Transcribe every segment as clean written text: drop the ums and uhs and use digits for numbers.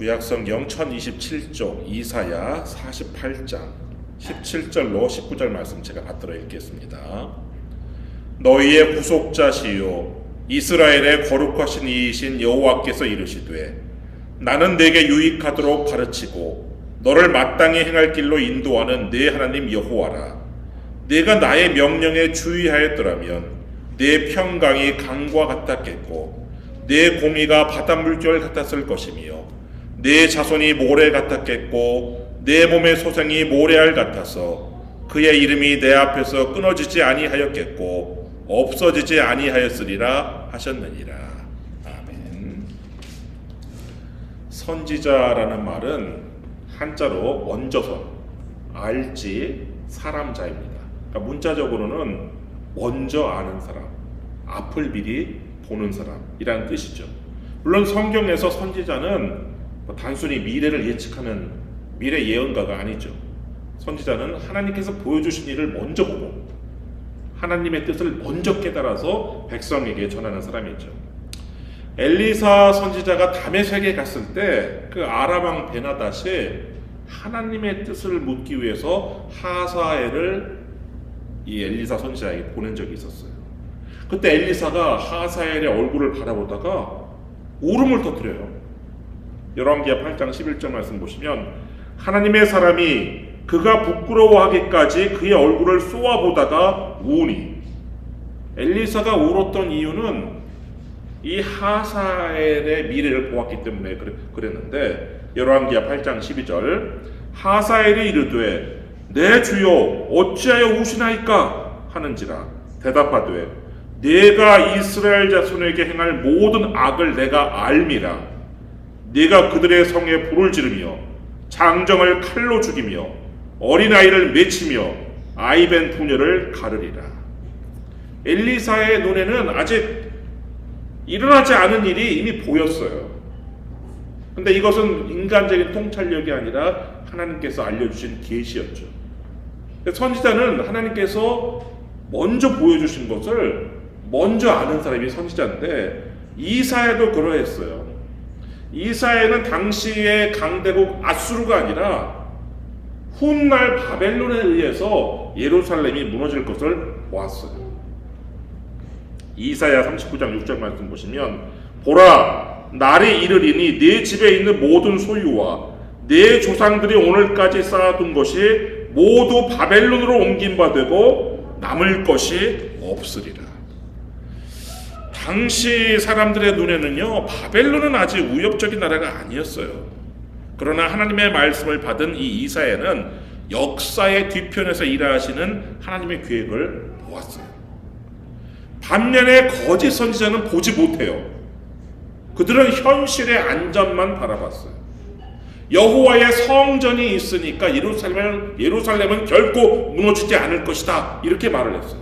구약성경 1027쪽 이사야 48장 17절로 19절 말씀 제가 받들어 읽겠습니다. 너희의 구속자시요 이스라엘의 거룩하신 이이신 여호와께서 이르시되 나는 내게 유익하도록 가르치고 너를 마땅히 행할 길로 인도하는 내 하나님 여호와라. 내가 나의 명령에 주의하였더라면 내 평강이 강과 같았겠고 내 공의가 바닷물결 같았을 것이며 내 자손이 모래 같았겠고 내 몸의 소생이 모래알 같아서 그의 이름이 내 앞에서 끊어지지 아니하였겠고 없어지지 아니하였으리라 하셨느니라. 아멘. 선지자라는 말은 한자로 먼저선, 알지, 사람자입니다. 그러니까 문자적으로는 먼저 아는 사람, 앞을 미리 보는 사람이라는 뜻이죠. 물론 성경에서 선지자는 단순히 미래를 예측하는 미래 예언가가 아니죠. 선지자는 하나님께서 보여주신 일을 먼저 보고 하나님의 뜻을 먼저 깨달아서 백성에게 전하는 사람이죠. 엘리사 선지자가 다메섹에 갔을 때 그 아람 왕 베나닷이 하나님의 뜻을 묻기 위해서 하사엘을 이 엘리사 선지자에게 보낸 적이 있었어요. 그때 엘리사가 하사엘의 얼굴을 바라보다가 울음을 터뜨려요. 열왕기하 8장 11절 말씀 보시면 하나님의 사람이 그가 부끄러워하기까지 그의 얼굴을 쏘아보다가 우니, 엘리사가 울었던 이유는 이 하사엘의 미래를 보았기 때문에 그랬는데 열왕기하 8장 12절 하사엘이 이르되 내 주여 어찌하여 우시나이까 하는지라 대답하되 내가 이스라엘 자손에게 행할 모든 악을 내가 알미라. 네가 그들의 성에 불을 지르며 장정을 칼로 죽이며 어린아이를 맺히며 아이벤 부녀를 가르리라. 엘리사의 눈에는 아직 일어나지 않은 일이 이미 보였어요. 근데 이것은 인간적인 통찰력이 아니라 하나님께서 알려주신 계시였죠. 선지자는 하나님께서 먼저 보여주신 것을 먼저 아는 사람이 선지자인데 이사야도 그러했어요. 이사야는 당시의 강대국 아수르가 아니라 훗날 바벨론에 의해서 예루살렘이 무너질 것을 보았어요. 이사야 39장 6절 말씀 보시면 보라 날이 이르리니 네 집에 있는 모든 소유와 네 조상들이 오늘까지 쌓아둔 것이 모두 바벨론으로 옮긴 바 되고 남을 것이 없으리라. 당시 사람들의 눈에는요 바벨론은 아직 위협적인 나라가 아니었어요. 그러나 하나님의 말씀을 받은 이 이사야는 역사의 뒤편에서 일하시는 하나님의 계획을 보았어요. 반면에 거짓 선지자는 보지 못해요. 그들은 현실의 안전만 바라봤어요. 여호와의 성전이 있으니까 예루살렘은 결코 무너지지 않을 것이다 이렇게 말을 했어요.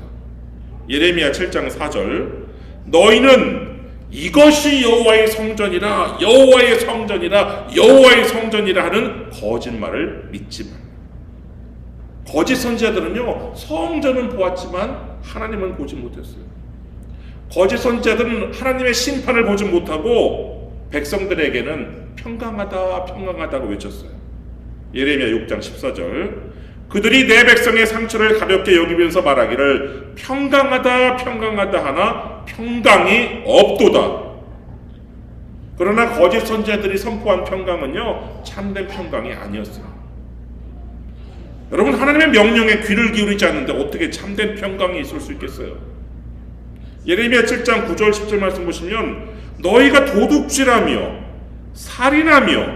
예레미야 7장 4절 너희는 이것이 여호와의 성전이라 여호와의 성전이라 여호와의 성전이라 하는 거짓말을 믿지 말라. 거짓 선지자들은요 성전은 보았지만 하나님은 보지 못했어요. 거짓 선지자들은 하나님의 심판을 보지 못하고 백성들에게는 평강하다 평강하다고 외쳤어요. 예레미야 6장 14절 그들이 내 백성의 상처를 가볍게 여기면서 말하기를 평강하다 평강하다 하나 평강이 없도다. 그러나 거짓 선지자들이 선포한 평강은요 참된 평강이 아니었어요. 여러분 하나님의 명령에 귀를 기울이지 않는데 어떻게 참된 평강이 있을 수 있겠어요? 예레미야 7장 9절 10절 말씀 보시면 너희가 도둑질하며 살인하며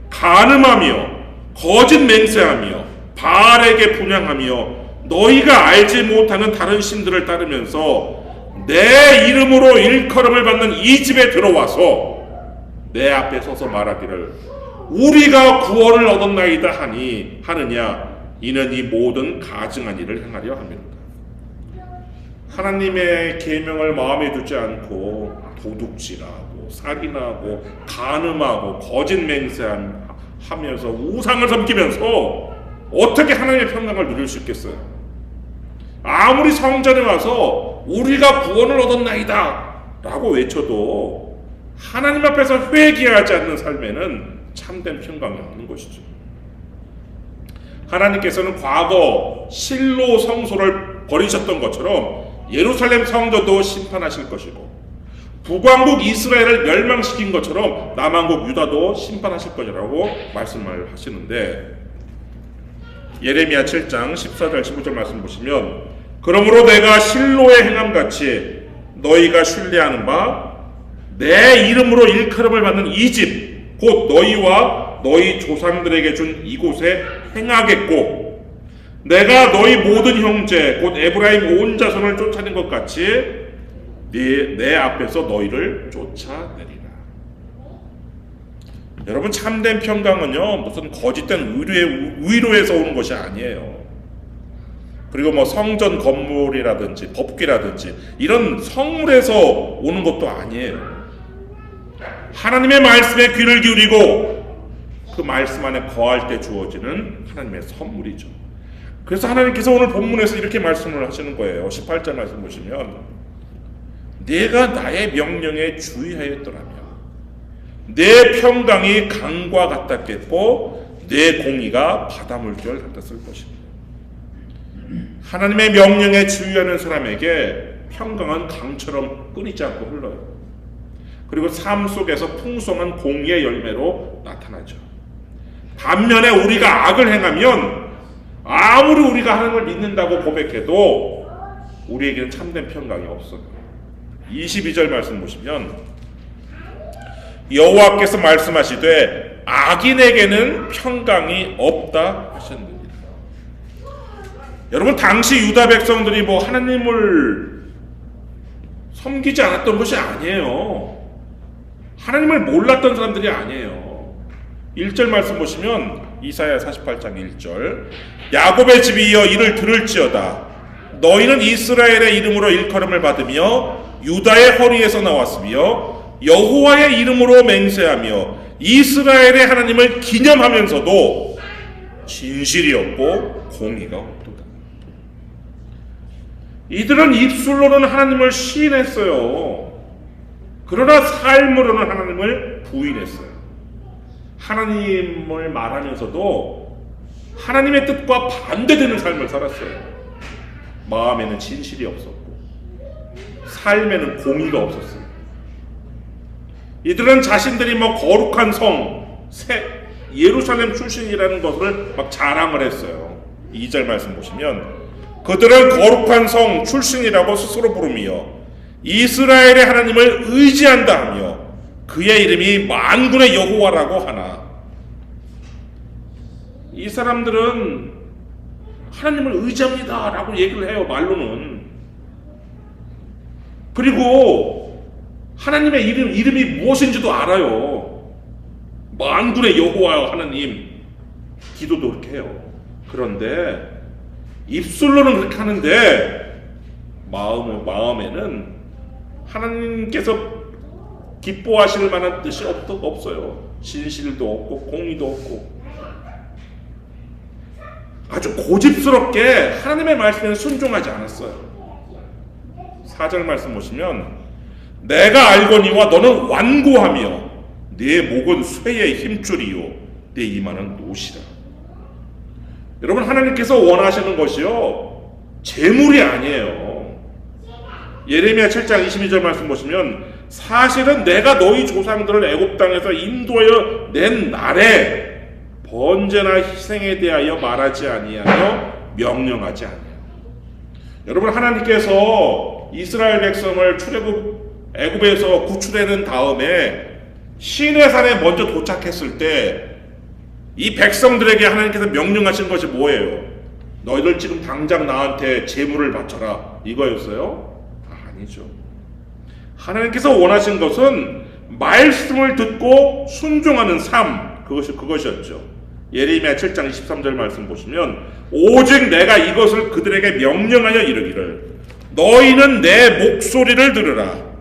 간음하며 거짓 맹세하며 바알에게 분향하며 너희가 알지 못하는 다른 신들을 따르면서 내 이름으로 일컬음을 받는 이 집에 들어와서 내 앞에 서서 말하기를 우리가 구원을 얻었나이다 하느냐 이는 이 모든 가증한 일을 행하려 함이로다. 하나님의 계명을 마음에 두지 않고 도둑질하고 살인하고 간음하고 거짓 맹세하면서 우상을 섬기면서 어떻게 하나님의 평강을 누릴 수 있겠어요? 아무리 성전에 와서 우리가 구원을 얻었나이다 라고 외쳐도 하나님 앞에서 회개하지 않는 삶에는 참된 평강이 없는 것이죠. 하나님께서는 과거 실로 성소를 버리셨던 것처럼 예루살렘 성전도 심판하실 것이고, 북왕국 이스라엘을 멸망시킨 것처럼 남왕국 유다도 심판하실 것이라고 말씀을 하시는데, 예레미야 7장 14절 15절 말씀 보시면, 그러므로 내가 실로의 행함같이 너희가 신뢰하는 바 내 이름으로 일컬음을 받는 이 집 곧 너희와 너희 조상들에게 준 이곳에 행하겠고, 내가 너희 모든 형제 곧 에브라임 온 자손을 쫓아낸 것 같이 내 앞에서 너희를 쫓아내리라. 여러분, 참된 평강은요 무슨 거짓된 위로에서 오는 것이 아니에요. 그리고 뭐 성전 건물이라든지 법궤라든지 이런 성물에서 오는 것도 아니에요. 하나님의 말씀에 귀를 기울이고 그 말씀 안에 거할 때 주어지는 하나님의 선물이죠. 그래서 하나님께서 오늘 본문에서 이렇게 말씀을 하시는 거예요. 18절 말씀 보시면, 내가 나의 명령에 주의하였더라면 내 평강이 강과 같았겠고 내 공의가 바닷물결 같았을 것입니다. 하나님의 명령에 주의하는 사람에게 평강은 강처럼 끊이지 않고 흘러요. 그리고 삶 속에서 풍성한 공의의 열매로 나타나죠. 반면에 우리가 악을 행하면 아무리 우리가 하나님을 믿는다고 고백해도 우리에게는 참된 평강이 없어요. 22절 말씀 보시면, 여호와께서 말씀하시되 악인에게는 평강이 없다 하셨느니라. 여러분, 당시 유다 백성들이 뭐 하나님을 섬기지 않았던 것이 아니에요. 하나님을 몰랐던 사람들이 아니에요. 1절 말씀 보시면 이사야 48장 1절, 야곱의 집이여 이를 들을지어다. 너희는 이스라엘의 이름으로 일컬음을 받으며 유다의 허리에서 나왔으며 여호와의 이름으로 맹세하며 이스라엘의 하나님을 기념하면서도 진실이 없고 공의가 없도다. 이들은 입술로는 하나님을 시인했어요. 그러나 삶으로는 하나님을 부인했어요. 하나님을 말하면서도 하나님의 뜻과 반대되는 삶을 살았어요. 마음에는 진실이 없었고 삶에는 공의가 없었어요. 이들은 자신들이 뭐 거룩한 성, 예루살렘 출신이라는 것을 막 자랑을 했어요. 2절 말씀 보시면, 그들은 거룩한 성 출신이라고 스스로 부르며 이스라엘의 하나님을 의지한다 하며 그의 이름이 만군의 여호와라고 하나. 이 사람들은 하나님을 의지합니다 라고 얘기를 해요, 말로는. 그리고 하나님의 이름이 무엇인지도 알아요. 만군의 여호와 하나님, 기도도 그렇게 해요. 그런데 입술로는 그렇게 하는데 마음에는 하나님께서 기뻐하실 만한 뜻이 없어요. 진실도 없고 공의도 없고 아주 고집스럽게 하나님의 말씀에 순종하지 않았어요. 4절 말씀 보시면, 내가 알거니와 너는 완고하며 네 목은 쇠의 힘줄이요 내 이마는 노시라. 여러분, 하나님께서 원하시는 것이요 재물이 아니에요. 예레미야 7장 22절 말씀 보시면, 사실은 내가 너희 조상들을 애굽 땅에서 인도하여 낸 날에 번제나 희생에 대하여 말하지 아니하며 명령하지 아니하며. 여러분, 하나님께서 이스라엘 백성을 애굽에서 구출해낸 다음에 시내산에 먼저 도착했을 때 이 백성들에게 하나님께서 명령하신 것이 뭐예요? 너희들 지금 당장 나한테 제물을 바쳐라, 이거였어요? 아니죠. 하나님께서 원하신 것은 말씀을 듣고 순종하는 삶, 그것이었죠. 예레미야 7장 23절 말씀 보시면, 오직 내가 이것을 그들에게 명령하여 이르기를 너희는 내 목소리를 들으라.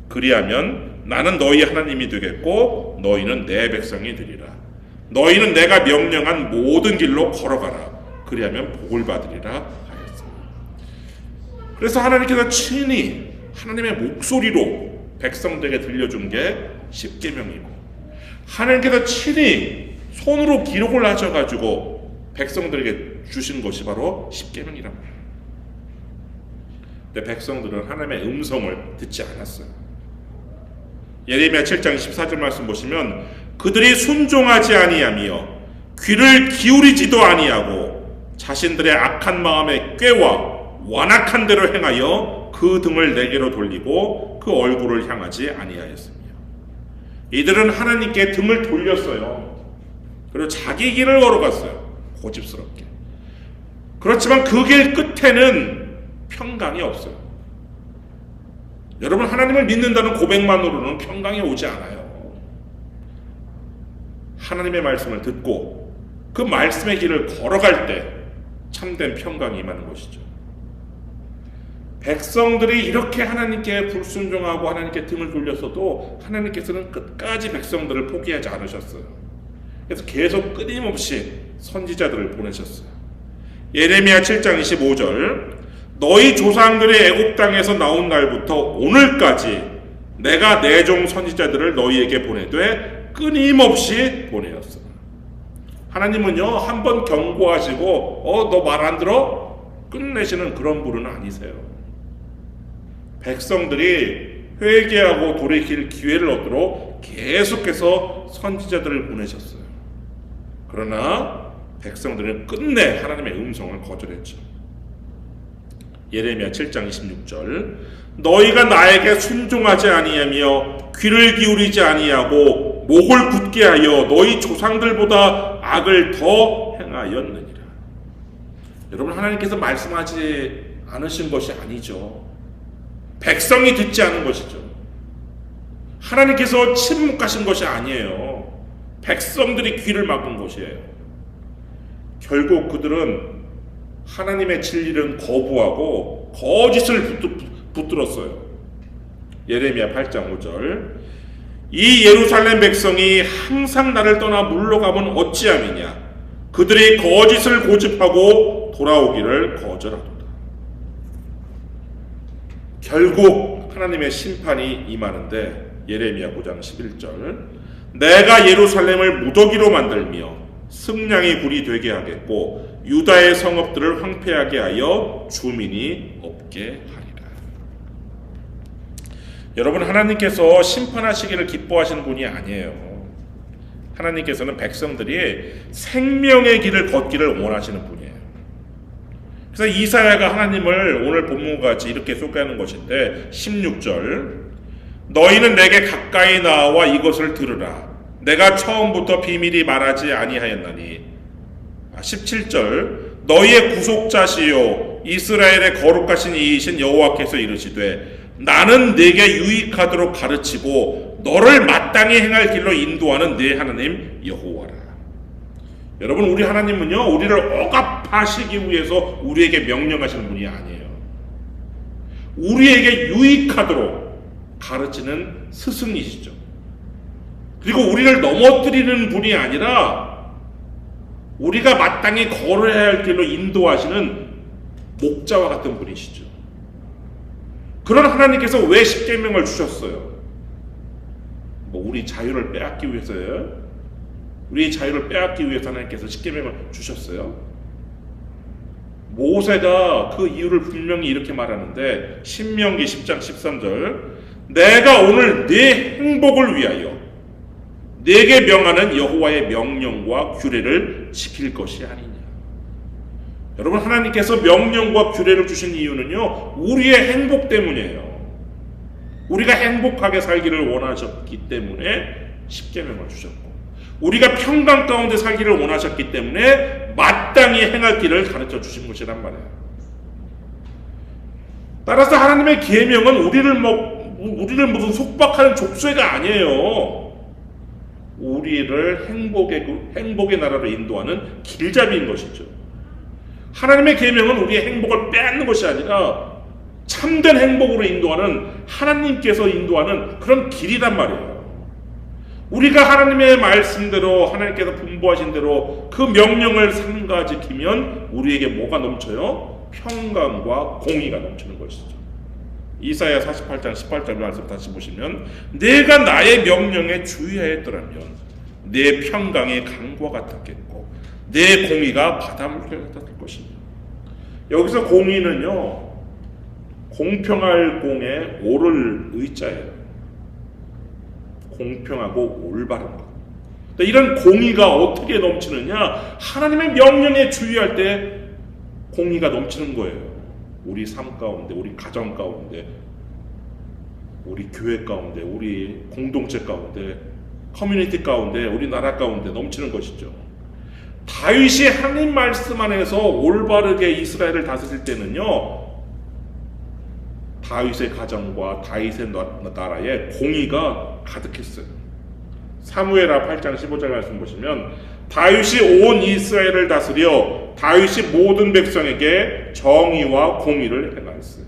그리하면 나는 너희 하나님이 되겠고 너희는 내 백성이 되리라. 너희는 내가 명령한 모든 길로 걸어가라. 그리하면 복을 받으리라 하였습니다. 그래서 하나님께서 친히 하나님의 목소리로 백성들에게 들려준 게 십계명이고, 하나님께서 친히 손으로 기록을 하셔가지고 백성들에게 주신 것이 바로 십계명이란 말이에요. 근데 백성들은 하나님의 음성을 듣지 않았어요. 예레미야 7장 24절 말씀 보시면 그들이 순종하지 아니하며 귀를 기울이지도 아니하고 자신들의 악한 마음의 꾀와 완악한 대로 행하여 그 등을 내게로 돌리고 그 얼굴을 향하지 아니하였으며 이들은 하나님께 등을 돌렸어요. 그리고 자기 길을 걸어갔어요. 고집스럽게. 그렇지만 그 길 끝에는 평강이 없어요. 여러분, 하나님을 믿는다는 고백만으로는 평강이 오지 않아요. 하나님의 말씀을 듣고 그 말씀의 길을 걸어갈 때 참된 평강이 임하는 것이죠. 백성들이 이렇게 하나님께 불순종하고 하나님께 등을 돌렸어도 하나님께서는 끝까지 백성들을 포기하지 않으셨어요. 그래서 계속 끊임없이 선지자들을 보내셨어요. 예레미야 7장 25절 너희 조상들이 애굽 땅에서 나온 날부터 오늘까지 내가 내 종 선지자들을 너희에게 보내되 끊임없이 보내었어. 하나님은요, 한번 경고하시고 너 말 안 들어? 끝내시는 그런 분은 아니세요. 백성들이 회개하고 돌이킬 기회를 얻도록 계속해서 선지자들을 보내셨어요. 그러나 백성들은 끝내 하나님의 음성을 거절했죠. 예레미야 7장 26절 너희가 나에게 순종하지 아니하며 귀를 기울이지 아니하고 목을 굳게 하여 너희 조상들보다 악을 더 행하였느니라. 여러분, 하나님께서 말씀하지 않으신 것이 아니죠. 백성이 듣지 않은 것이죠. 하나님께서 침묵하신 것이 아니에요. 백성들이 귀를 막은 것이에요. 결국 그들은 하나님의 진리는 거부하고 거짓을 붙들었어요. 예레미야 8장 5절 이 예루살렘 백성이 항상 나를 떠나 물러가면 어찌함이냐 그들이 거짓을 고집하고 돌아오기를 거절하도다. 결국 하나님의 심판이 임하는데 예레미야 9장 11절 내가 예루살렘을 무더기로 만들며 승냥이 굴이 되게 하겠고 유다의 성읍들을 황폐하게 하여 주민이 없게 하리라. 여러분, 하나님께서 심판하시기를 기뻐하시는 분이 아니에요. 하나님께서는 백성들이 생명의 길을 걷기를 원하시는 분이에요. 그래서 이사야가 하나님을 오늘 본문과 같이 이렇게 소개하는 것인데 16절 너희는 내게 가까이 나와 이것을 들으라. 내가 처음부터 비밀이 말하지 아니하였나니. 17절 너희의 구속자시요 이스라엘의 거룩하신 이이신 여호와께서 이르시되 나는 네게 유익하도록 가르치고 너를 마땅히 행할 길로 인도하는 네 하나님 여호와라. 여러분, 우리 하나님은요, 우리를 억압하시기 위해서 우리에게 명령하시는 분이 아니에요. 우리에게 유익하도록 가르치는 스승이시죠. 그리고 우리를 넘어뜨리는 분이 아니라 우리가 마땅히 걸어야 할 길로 인도하시는 목자와 같은 분이시죠. 그런 하나님께서 왜 십계명을 주셨어요? 우리 자유를 빼앗기 위해서예요? 우리 자유를 빼앗기 위해서 하나님께서 십계명을 주셨어요? 모세가 그 이유를 분명히 이렇게 말하는데 신명기 10장 13절 내가 오늘 네 행복을 위하여 네게 명하는 여호와의 명령과 규례를 지킬 것이 아니냐. 여러분, 하나님께서 명령과 규례를 주신 이유는요, 우리의 행복 때문이에요. 우리가 행복하게 살기를 원하셨기 때문에 십계명을 주셨고, 우리가 평강 가운데 살기를 원하셨기 때문에 마땅히 행할 길을 가르쳐 주신 것이란 말이에요. 따라서 하나님의 계명은 우리를 무슨 속박하는 족쇄가 아니에요. 우리를 행복의 나라로 인도하는 길잡이인 것이죠. 하나님의 계명은 우리의 행복을 빼앗는 것이 아니라 참된 행복으로 인도하는, 하나님께서 인도하는 그런 길이란 말이에요. 우리가 하나님의 말씀대로, 하나님께서 분부하신 대로 그 명령을 삼가 지키면 우리에게 뭐가 넘쳐요? 평강과 공의가 넘치는 것이죠. 이사야 48장 18절 말씀 다시 보시면 내가 나의 명령에 주의하였더라면 내 평강이 강과 같았겠고 내 공의가 바다 물결 같았을 것이며. 여기서 공의는요, 공평할 공에 옳을 의자예요. 공평하고 올바른 것. 이런 공의가 어떻게 넘치느냐? 하나님의 명령에 주의할 때 공의가 넘치는 거예요. 우리 삶 가운데, 우리 가정 가운데, 우리 교회 가운데, 우리 공동체 가운데, 커뮤니티 가운데, 우리 나라 가운데 넘치는 것이죠. 다윗이 하나님 말씀 안에서 올바르게 이스라엘을 다스릴 때는요, 다윗의 가정과 다윗의 나라에 공의가 가득했어요. 사무엘하 8장 15절 말씀 보시면 다윗이 온 이스라엘을 다스려 다윗이 모든 백성에게 정의와 공의를 행하였어요.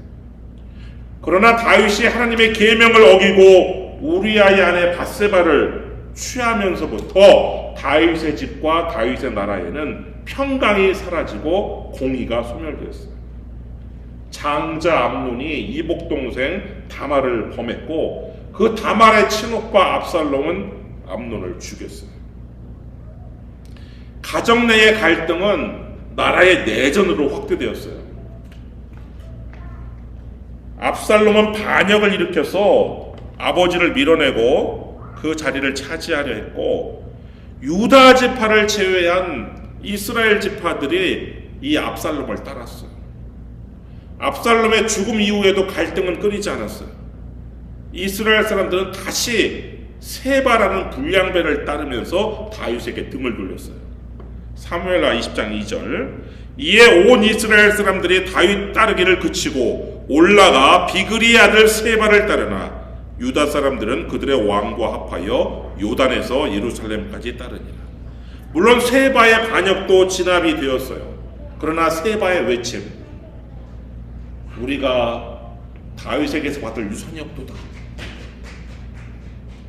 그러나 다윗이 하나님의 계명을 어기고 우리아의 아내 밧세바를 취하면서부터 다윗의 집과 다윗의 나라에는 평강이 사라지고 공의가 소멸되었어요. 장자 암논이 이복 동생 다말을 범했고 그 다말의 친오빠 압살롬은 암논을 죽였어요. 가정 내의 갈등은 나라의 내전으로 확대되었어요. 압살롬은 반역을 일으켜서 아버지를 밀어내고 그 자리를 차지하려 했고, 유다 지파를 제외한 이스라엘 지파들이 이 압살롬을 따랐어요. 압살롬의 죽음 이후에도 갈등은 끊이지 않았어요. 이스라엘 사람들은 다시 세바라는 불량배를 따르면서 다윗에게 등을 돌렸어요. 사무엘하 20장 2절, 이에 온 이스라엘 사람들이 다윗 따르기를 그치고 올라가 비그리의 아들 세바를 따르나 유다 사람들은 그들의 왕과 합하여 요단에서 예루살렘까지 따르니라. 물론 세바의 반역도 진압이 되었어요. 그러나 세바의 외침, 우리가 다윗에게서 받을 유산이 없도다,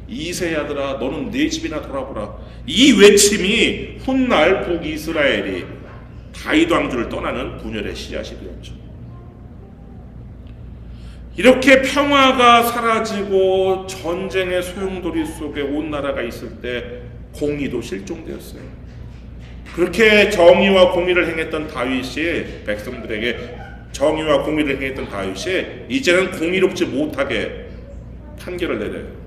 이새의 아들아 너는 네 집이나 돌아보라, 이 외침이 훗날 북이스라엘이 다윗 왕조를 떠나는 분열의 씨앗이 되었죠. 이렇게 평화가 사라지고 전쟁의 소용돌이 속에 온 나라가 있을 때 공의도 실종되었어요. 그렇게 정의와 공의를 행했던 다윗이, 백성들에게 정의와 공의를 행했던 다윗이 이제는 공의롭지 못하게 판결을 내려요.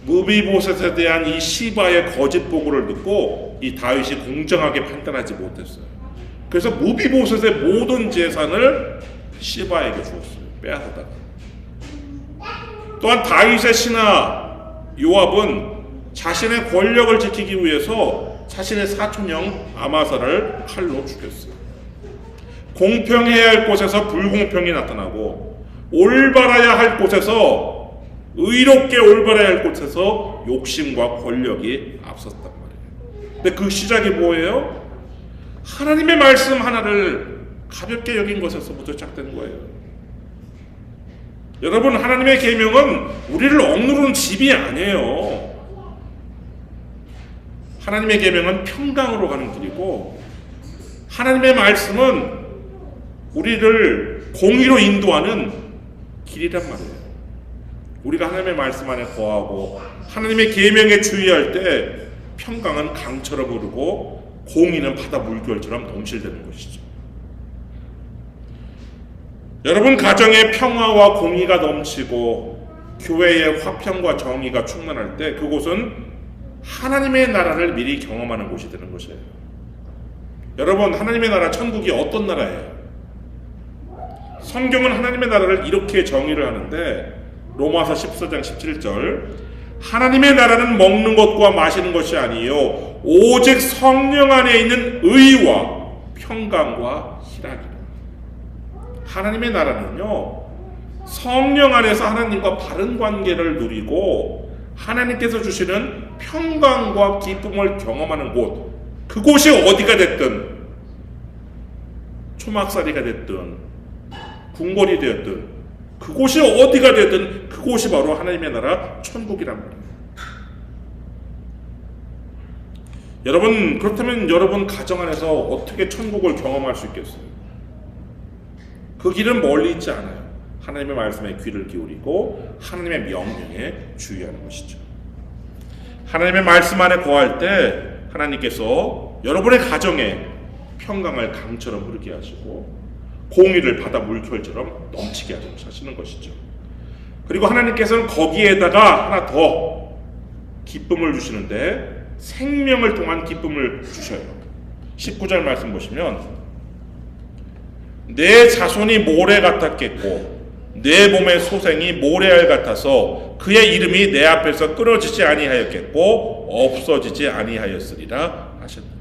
무비보셋에 대한 이 시바의 거짓 보고를 듣고 이 다윗이 공정하게 판단하지 못했어요. 그래서 무비보셋의 모든 재산을 시바에게 주었어요. 빼앗았다가. 또한 다윗의 신하 요압은 자신의 권력을 지키기 위해서 자신의 사촌형 아마사를 칼로 죽였어요. 공평해야 할 곳에서 불공평이 나타나고 올바라야 할 곳에서, 의롭게 올바라야 할 곳에서 욕심과 권력이 앞섰단 말이에요. 근데 그 시작이 뭐예요? 하나님의 말씀 하나를 가볍게 여긴 것에서부터 시작된 거예요. 여러분, 하나님의 계명은 우리를 억누르는 집이 아니에요. 하나님의 계명은 평강으로 가는 길이고, 하나님의 말씀은 우리를 공의로 인도하는 길이란 말이에요. 우리가 하나님의 말씀 안에 거하고 하나님의 계명에 주의할 때 평강은 강처럼 흐르고 공의는 바다 물결처럼 넘실대는 것이죠. 여러분, 가정에 평화와 공의가 넘치고 교회에 화평과 정의가 충만할 때 그곳은 하나님의 나라를 미리 경험하는 곳이 되는 것이에요. 여러분, 하나님의 나라, 천국이 어떤 나라예요? 성경은 하나님의 나라를 이렇게 정의를 하는데, 로마서 14장 17절, 하나님의 나라는 먹는 것과 마시는 것이 아니요 오직 성령 안에 있는 의와 평강과 희락이라. 하나님의 나라는요, 성령 안에서 하나님과 바른 관계를 누리고 하나님께서 주시는 평강과 기쁨을 경험하는 곳, 그곳이 어디가 됐든, 초막살이가 됐든 궁궐이 되었든, 그곳이 어디가 되든 그곳이 바로 하나님의 나라 천국이란 말이에요. 여러분, 그렇다면 여러분 가정 안에서 어떻게 천국을 경험할 수 있겠어요? 그 길은 멀리 있지 않아요. 하나님의 말씀에 귀를 기울이고 하나님의 명령에 주의하는 것이죠. 하나님의 말씀 안에 거할 때 하나님께서 여러분의 가정에 평강을 강처럼 흐르게 하시고 공의를 바다 물결처럼 넘치게 하시는 것이죠. 그리고 하나님께서는 거기에다가 하나 더 기쁨을 주시는데 생명을 통한 기쁨을 주셔요. 19절 말씀 보시면 내 자손이 모래 같았겠고 내 몸의 소생이 모래알 같아서 그의 이름이 내 앞에서 끊어지지 아니하였겠고 없어지지 아니하였으리라 하셨습니다.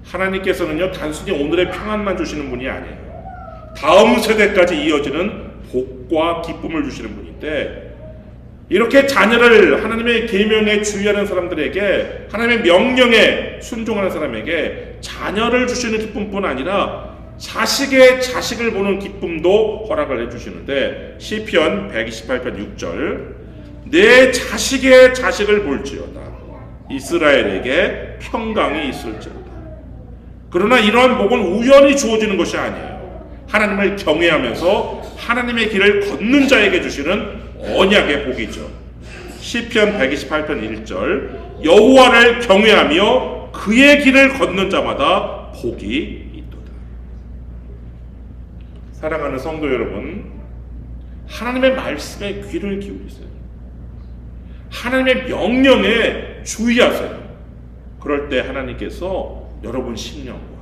하나님께서는요 단순히 오늘의 평안만 주시는 분이 아니에요. 다음 세대까지 이어지는 복과 기쁨을 주시는 분인데 이렇게 자녀를 하나님의 계명에 주의하는 사람들에게 하나님의 명령에 순종하는 사람에게 자녀를 주시는 기쁨뿐 아니라 자식의 자식을 보는 기쁨도 허락을 해주시는데 시편 128편 6절 내 자식의 자식을 볼지어다 이스라엘에게 평강이 있을지어다. 그러나 이러한 복은 우연히 주어지는 것이 아니에요. 하나님을 경외하면서 하나님의 길을 걷는 자에게 주시는 언약의 복이죠. 시편 128편 1절 여호와를 경외하며 그의 길을 걷는 자마다 복이 있도다. 사랑하는 성도 여러분, 하나님의 말씀에 귀를 기울이세요. 하나님의 명령에 주의하세요. 그럴 때 하나님께서 여러분 심령과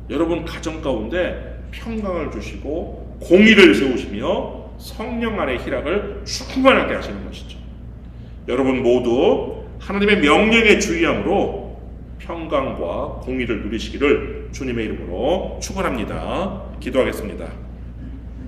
여러분 가정 가운데 평강을 주시고 공의를 세우시며 성령 안의 희락을 충만하게 하시는 것이죠. 여러분 모두 하나님의 명령에 주의함으로 평강과 공의를 누리시기를 주님의 이름으로 축원합니다. 기도하겠습니다.